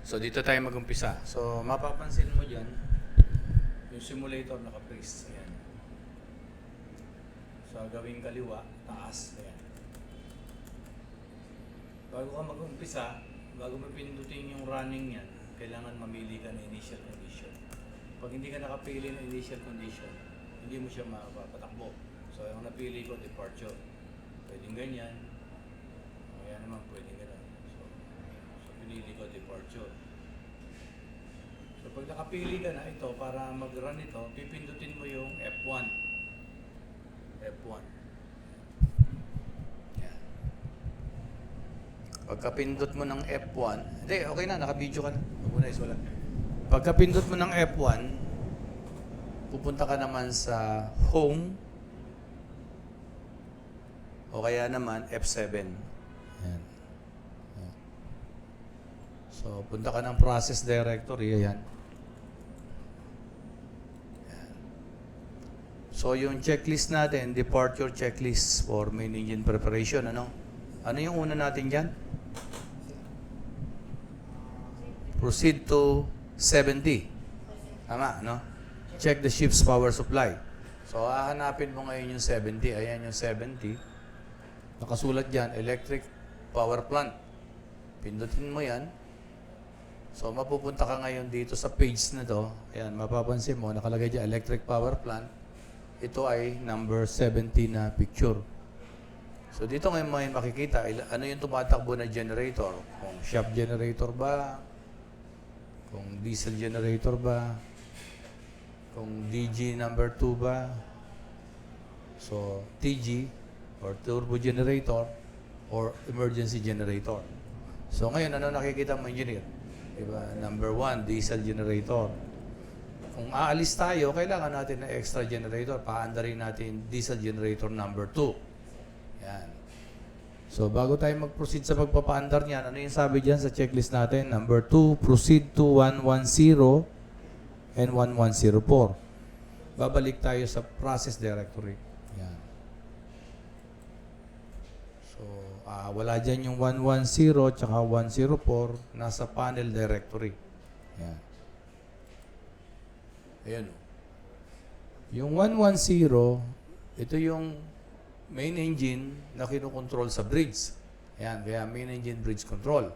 So, dito tayo mag-umpisa. So, mapapansin mo dyan, yung simulator naka-freeze. Ayan. So, gawing kaliwa, taas. Ayan. Bago ka mag-umpisa, bago mo pindutin yung running yan, kailangan mamili ka ng initial condition. Pag hindi ka nakapili ng initial condition, hindi mo siya mapapatakbo. So, yung napili ko, departure. Pwedeng ganyan. Kaya naman, pwedeng ganyan. So, pinili ko departure. So, pag nakapili ka na ito, para mag-run ito, pipindutin mo yung F1. F1. Yan. Pagkapindot mo ng F1, hindi, okay na, naka-video ka na. Mag-unais, wala. Pagkapindot mo ng F1, pupunta ka naman sa home o kaya naman F7. Yan. So, punta ka ng process directory. Ayan. Yan. So, yung checklist natin, departure checklist for main engine preparation. Ano? Ano yung una natin dyan? Proceed to 70. Tama, no? Check the ship's power supply. So, hahanapin mo ngayon yung 70. Ayan yung 70. Nakasulat dyan, electric power plant. Pindutin mo yan. So, mapupunta ka ngayon dito sa page na to. Ayan, mapapansin mo, nakalagay dyan, electric power plant. Ito ay number 70 na picture. So, dito ngayon may makikita, ano yung tumatakbo na generator. Kung shop generator ba, kung diesel generator ba, kung DG number 2 ba, so TG or turbo generator or emergency generator. So ngayon, ano nakikita mo, engineer? Diba? Number 1, diesel generator. Kung aalis tayo, kailangan natin ng extra generator. Paandarin natin diesel generator number 2. Yan. So, bago tayo mag-proceed sa pagpapaandar niyan, ano yung sabi dyan sa checklist natin? Number 2, proceed to 110 and 1104. Babalik tayo sa process directory. Yan. So, wala dyan yung 110 tsaka 104, nasa panel directory. Yan. Ayan. Yung 110, ito yung main engine na kinukontrol sa bridge. Ayan, kaya main engine bridge control.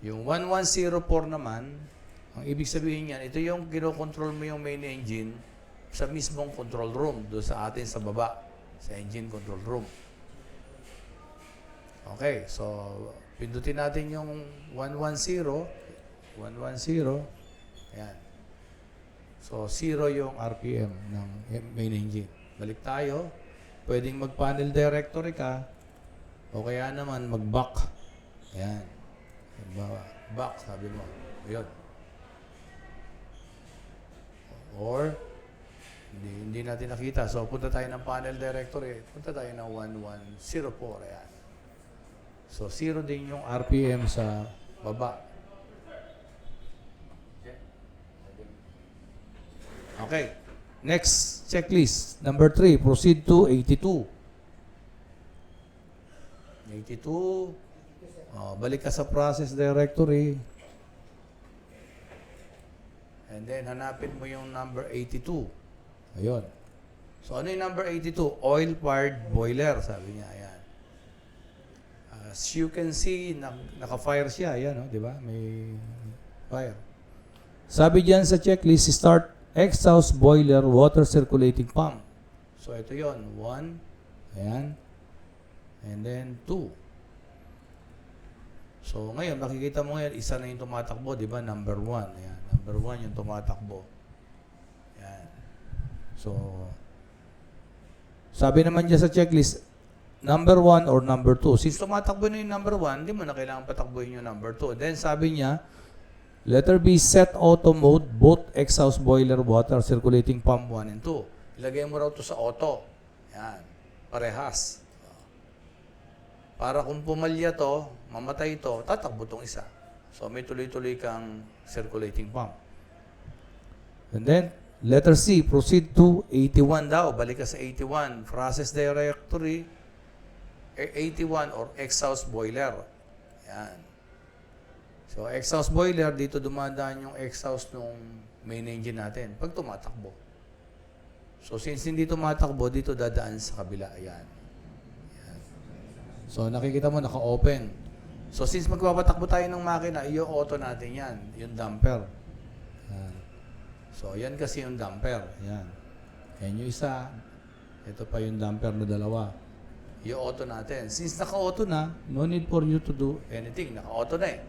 Yung 1104 naman, ang ibig sabihin niyan, ito yung kinukontrol mo yung main engine sa mismong control room, doon sa atin sa baba, sa engine control room. Okay, so pindutin natin yung 110. Ayan. So, 0 yung RPM ng main engine. Balik tayo. Pwedeng mag-panel directory ka o kaya naman mag-back. Ayan. Back, sabi mo. Ayun. Or, hindi natin nakita. So, punta tayo ng panel directory. Punta tayo ng 1104. Ayan. So, 0 din yung RPM sa baba. Okay. Next checklist. Number 3, proceed to 82. 82. Balik ka sa process directory. And then, hanapin mo yung number 82. Ayun. So, ano yung number 82? Oil-fired boiler, sabi niya. Ayan. As you can see, naka-fire siya. Ayan, di ba? May fire. Sabi diyan sa checklist, start exhaust boiler water circulating pump. So, ito yon 1. Ayan. And then, 2. So, ngayon, makikita mo ngayon, isa na yung tumatakbo, di ba? Number 1. Ayan. Number 1 yung tumatakbo. Ayan. So, sabi naman dyan sa checklist, number 1 or number 2. Since tumatakbo na yung number 1, hindi mo na kailangan patakbuhin yung number 2. Then, sabi niya, letter B, set auto mode, both exhaust boiler water circulating pump 1 and 2. Ilagay mo raw to sa auto. Yan. Parehas. Para kung pumalya to, mamatay to, tatakbo tong isa. So, may tuloy-tuloy kang circulating pump. And then, letter C, proceed to 81 daw. Balik ka sa 81. Process directory, 81 or exhaust boiler. Yan. So, exhaust boiler, dito dumadaan yung exhaust ng main engine natin pag tumatakbo. So, since hindi tumatakbo, dito dadaan sa kabila. Ayan. Ayan. So, nakikita mo, naka-open. So, since magpapatakbo tayo ng makina, i-auto natin yan. Yung damper. Ayan. So, yan kasi yung damper. Ayan. Yan yung isa. Ito pa yung damper na dalawa. I-auto natin. Since naka-auto na, no need for you to do anything. Naka-auto na eh.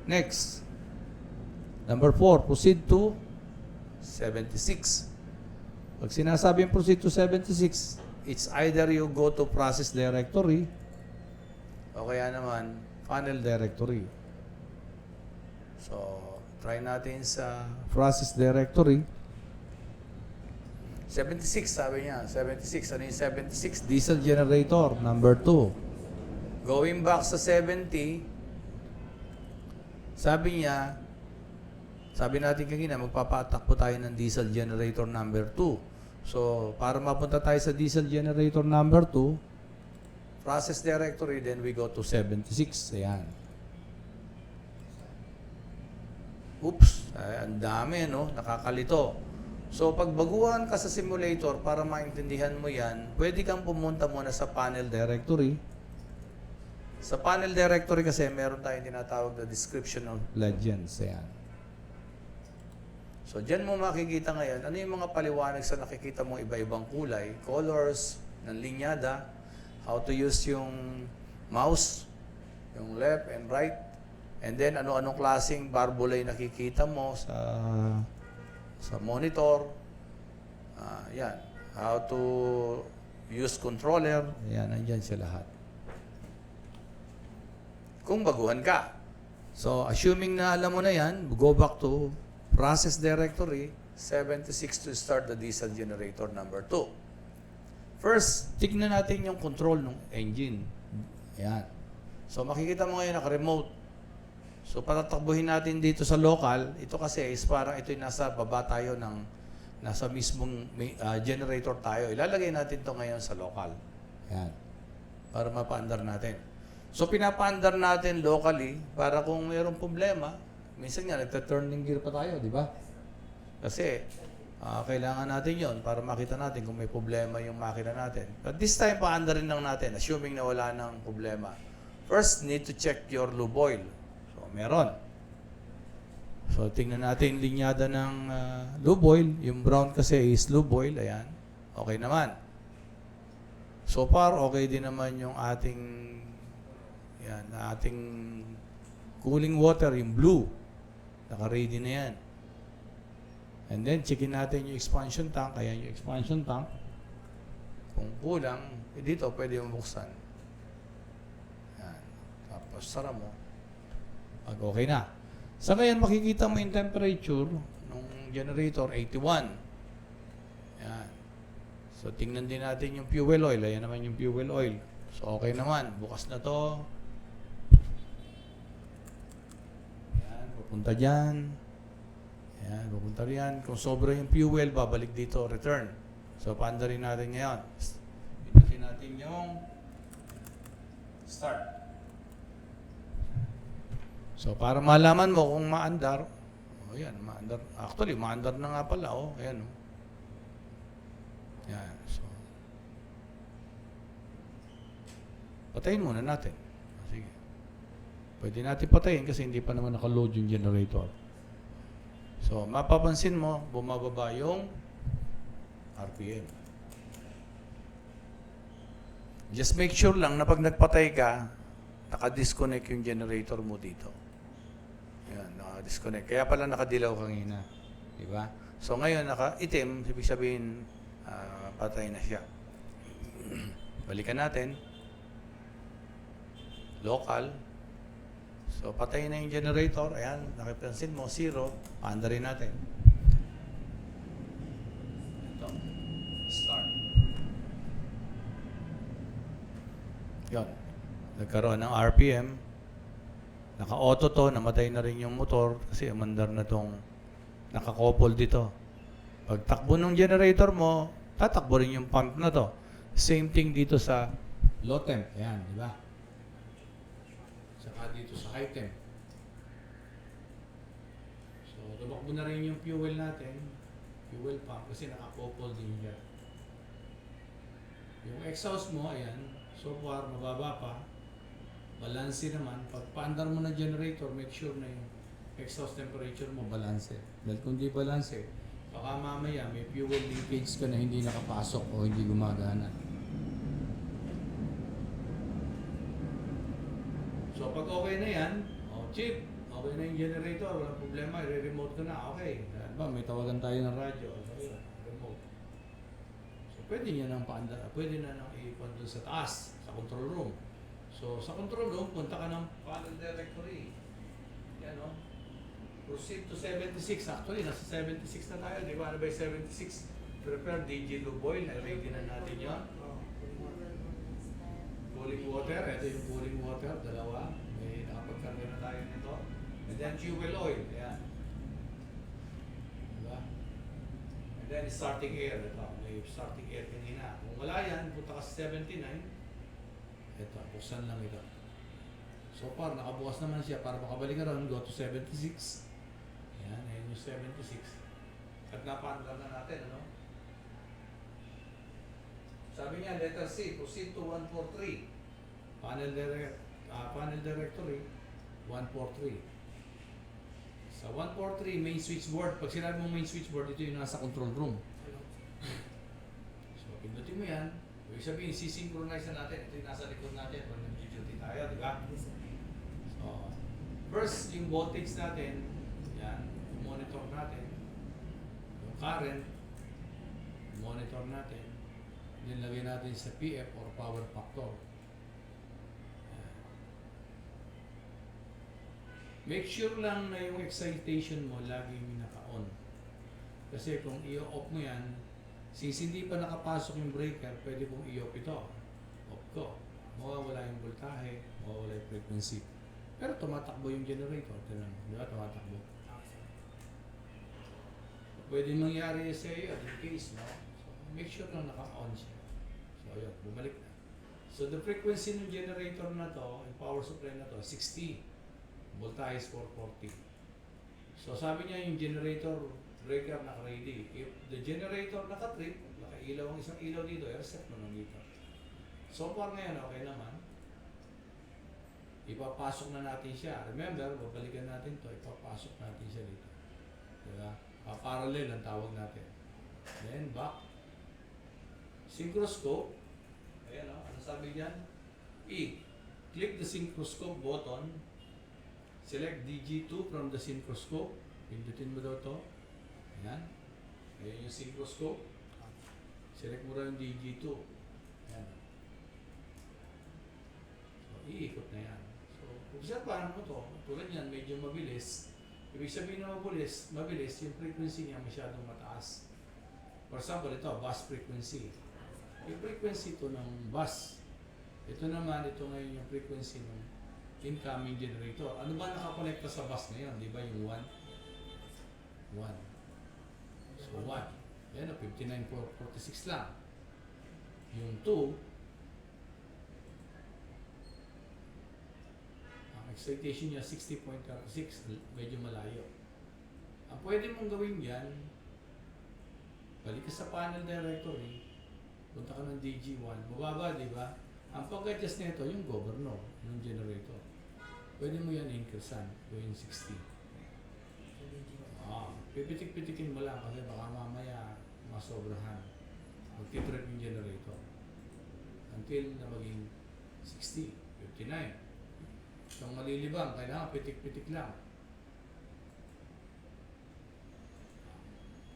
Next. Number 4, proceed to 76. Pag sinasabing proceed to 76, it's either you go to process directory o kaya naman panel directory. So, try natin sa process directory. 76, sabi niya. 76. Ano yung 76? Diesel generator, number 2. Going back sa 70, sabi niya, sabi natin kanina, magpapatakbo tayo ng diesel generator number 2. So, para mapunta tayo sa diesel generator number 2, process directory, then we go to 76. Ayan. Oops, ay, ang dami, no? Nakakalito. So, pag baguhan ka sa simulator para maintindihan mo yan, pwede kang pumunta muna sa panel directory. Sa panel directory kasi, meron tayong tinatawag na description of legends. Ayan. So, dyan mo makikita ngayon, ano yung mga paliwanag sa nakikita mong iba-ibang kulay, colors, ng linyada, how to use yung mouse, yung left and right, and then ano-anong klaseng barbula yung nakikita mo sa monitor. Yan. How to use controller. Yan, nandyan siya lahat. Kung baguhan ka. So, assuming na alam mo na yan, go back to process directory, 76 to start the diesel generator number 2. First, tignan natin yung control ng engine. Yan. So, makikita mo ngayon naka-remote. So, patatakbuhin natin dito sa local. Ito kasi is parang ito yung nasa baba tayo ng nasa mismong generator tayo. Ilalagay natin to ngayon sa local. Yan. Para mapaandar natin. So, pinapaandar natin locally para kung mayroong problema, minsan nga, nagta-turning gear pa tayo, di ba? Kasi, kailangan natin yon para makita natin kung may problema yung makina natin. But this time, paandarin lang natin, assuming na wala ng problema. First, need to check your lube oil. So, meron. So, tingnan natin yung linyada ng lube oil. Yung brown kasi is lube oil. Ayan. Okay naman. So far, okay din naman yung ating cooling water, yung blue. Naka-ready na yan. And then, checkin natin yung expansion tank. Ayan yung expansion tank. Kung kulang, dito pwede mong buksan. Ayan. Tapos, sara mo. Pag okay na. Sa ngayon, makikita mo yung temperature ng generator, 81. Ayan. So, tingnan din natin yung fuel oil. Ayan naman yung fuel oil. So, okay naman. Bukas na to. Ayan, pupunta dyan. Ayan, pupunta riyan. Kung sobra yung fuel, babalik dito, return. So, paanda rin natin ngayon. Pindutin natin yung start. So, para malaman mo kung maandar, ayan, maandar. Actually, maandar na nga pala, ayan, Ayan, so. Patayin muna natin. Sige. Pwede natin patayin kasi hindi pa naman nakaload yung generator. So, mapapansin mo, bumababa yung RPM. Just make sure lang na pag nagpatay ka, naka-disconnect yung generator mo dito. Ayan, naka-disconnect. Kaya pala nakadilaw kanina. Diba? So, ngayon, naka-itim, ibig sabihin, patay na siya. Balikan natin. Local. So, patay na yung generator. Ayan, nakipansin mo, 0. Paanda rin natin. Ito. Start. Yun. Nagkaroon ng RPM. Naka-auto to. Namatay na rin yung motor kasi umandar na tong nakakopol dito. Pag takbo ng generator mo, tatakbo rin yung pump na to. Same thing dito sa low temp. Ayan, di ba? Tsaka dito sa high temp. So, tumakbo na rin yung fuel natin. Fuel pump kasi naka-couple din siya. Yung exhaust mo, ayan, so far, mababa pa. Balanse naman. Pag paandar mo na generator, make sure na yung exhaust temperature mo balanse. Dahil kung di balanse, baka mamaya may fuel leakage ka na hindi nakapasok o hindi gumagana. So pag okay na yan, chip, okay na yung generator, walang problema, i-remote ko na, okay. Ba, may tawagan tayo ng radyo, okay, remote. So pwede niya nang paandar, pwede na nang ipon doon sa taas, sa control room. So sa control room, punta ka ng panel directory. Yan o. Proceed to 76. Actually, nasa 76 na tayo. Di ba? Ano ba yung 76? Prepare DG Luboy. Nag-ready na natin yun. Cooling water. Ito yung cooling water. Dalawa. May nakapagkarga na tayo nito. And then fuel oil. Ayan. Diba? And then starting air. Ito. May starting air kanina. Kung wala yan, punta ka sa 79. Ito. Buksan lang ito. So far, nakabukas naman siya para makabalik ka ron, go to 76. Ayan, ayan yung 76. At napaandar na natin, ano? Sabi niya, letter C, proceed to 143. Panel directory, 143. Sa 143, main switchboard. Pag sinabi mo main switchboard, ito yung nasa control room. So, pindutin mo yan. Ibig sabihin, synchronize na natin. Ito yung nasa likod natin pag nag-duty tayo, di ba? So, first, yung voltage natin, yan, monitor natin. Yung current, monitor natin. Then, lagay natin sa PF or power factor. Yan. Make sure lang na yung excitation mo laging naka-on. Kasi kung i-off mo yan, since hindi pa nakapasok yung breaker, pwede kong i-off ito. Off ko. Mawawala yung voltahe, mawawala yung frequency. Pero tumatakbo yung generator. Tignan mo, di ba? Tumatakbo. Pwede mangyari sa iyo, in case, no? So, make sure na naka-on siya. So, yun, bumalik na. So, the frequency ng generator na to, yung power supply na to, 60. Voltage is 440. So, sabi niya yung generator breaker naka-ready. If the generator naka-trip, naka-ilaw ang isang ilaw dito, i-reset mo lang dito. So far ngayon, okay naman. Ipapasok na natin siya. Remember, babalikan natin to, ipapasok natin siya dito. Diba? Parallel ang tawag natin. Then, back. Synchroscope. Ayan o, ano sabi diyan? E. Click the synchroscope button. Select DG2 from the synchroscope. Pindutin mo daw to. Ayan. Ayan yung synchroscope. Select mo rin yung DG2. Ayan. So, iikot na yan. So, obserbahan mo to. Tulad yan, medyo mabilis. Ibig sabihin na mabilis, yung frequency niya masyadong mataas. For example, ito, bus frequency. Yung frequency ito ng bus. Ito naman, ito ngayon yung frequency ng incoming generator. Ano ba nakakonekta sa bus ngayon? Di ba yung 1? 1. So 1. Yan o, 59.46 lang. Yung 2, ang excitation niya 60.36, medyo malayo. Ang pwede mong gawin yan, balik ka sa panel directory, punta ka ng DG1, mababa, di ba? Ang pag-adjust nito, yung governor, yung generator. Pwede mo yan increasean, gawin 60. Pipitik-pitikin mo lang kasi baka mamaya masobrahan. Magtitrip yung generator. Until na maging 60, 59. Kung malilibang, kailangan pitik-pitik lang.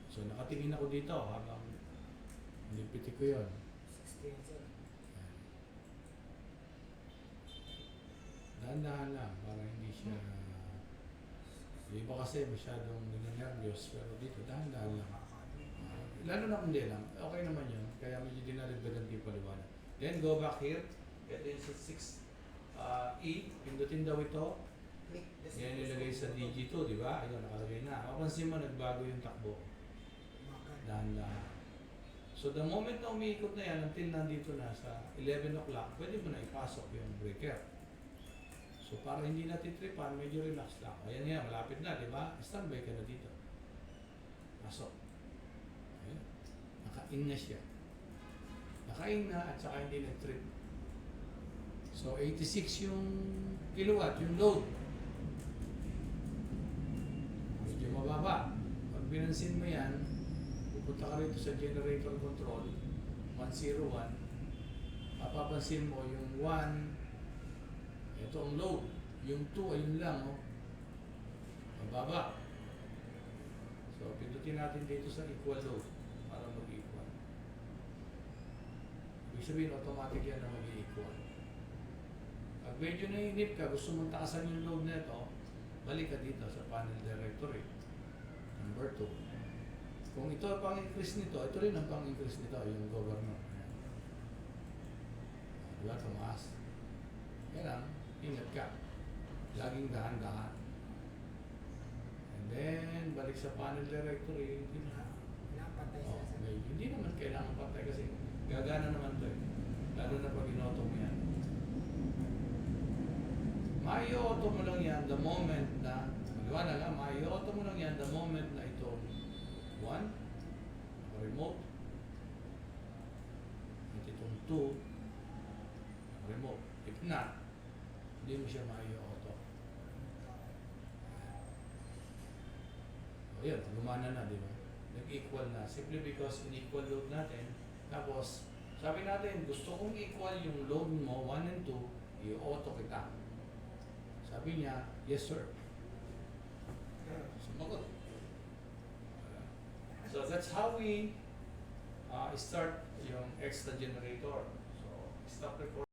So nakatingin ako dito habang nipitik ko yun. 60 Dahan-dahan lang para hindi siya... Yung iba kasi masyadong nag-nervyos, pero dito dahan-dahan lang. Lalo na kung di lang, okay naman yun. Kaya medyo dinaragdagan yung paliwanag. Then go back here. Ito yung sa 6E. Pindutin daw ito. Yan nilagay sa DG2, di ba? Ayun, nakalagay na. Mapansin mo, nagbago yung takbo. Dahan-dahan. So the moment na umiikot na yan, until nandito na sa 11 o'clock, pwede mo na ipasok yung breaker. So, para hindi natin tripan, medyo relax lang. Ayan nga, malapit na, di ba? Standby ka na dito. Pasok. Ayan. Naka-in na siya. Naka-in na at saka hindi nag-trip. So, 86 yung kilowatt, yung load. Medyo mababa. Pag binansin mo yan, pupunta ka rito sa generator control, 101, mapapansin mo yung 1, ito ang load. Yung 2, ayun lang, oh. Mababa. So, pindutin natin dito sa equal load para mag-equal. Ibig sabihin, automatic yan na mag-equal. Pag medyo nainip ka, gusto mong takasan yung load na ito, balik ka dito sa panel directory. Number 2. Kung ito ang pang-increase nito, ito rin ang pang-increase nito, yung governor. Ayan. Diba? Tumaas. Kaya lang, ingat ka. Laging dahan-dahan. And then, balik sa panel directory, hindi na. Napatay Oh, sa hindi naman kailangan patay kasi gagana naman to eh. Lalo na pag inoto mo yan. Mai-auto mo lang yan the moment na, maliwanag nga, mai-auto mo lang yan the moment na ito, 1, remote, at itong 2, remote. If not, hindi mo siya mai-auto. O yun, gumana na, di ba? Nag-equal na. Simply because in-equal load natin, tapos, sabi natin, gusto kong equal yung load mo, 1 and 2, i-auto kita. Sabi niya, yes sir. Sumagot. So that's how we start yung extra generator. So stop recording.